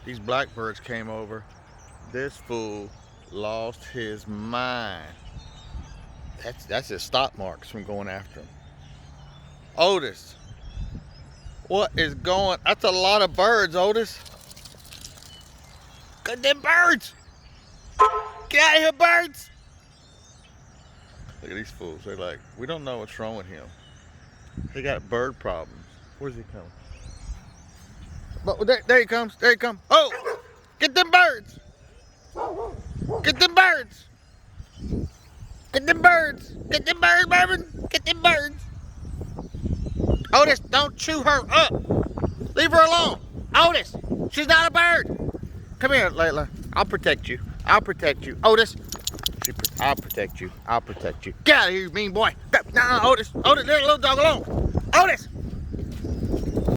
These blackbirds came over. This fool lost his mind. That's his stop marks from going after him. Odys, what is going? That's a lot of birds, Odys. Good them birds. Get out of here, birds. Look at these fools. They're like, we don't know what's wrong with him. He got bird problems. Where's he coming? But there he comes. There he comes. Oh, get them birds. Get them birds. Get them birds. Get them birds, Marvin. Get them birds. Odys, don't chew her up. Leave her alone. Odys, she's not a bird. Come here, Layla. I'll protect you. I'll protect you. Odys, I'll protect you. I'll protect you. Get out of here, you mean boy. No, Odys. Odys, leave the little dog alone. Odys.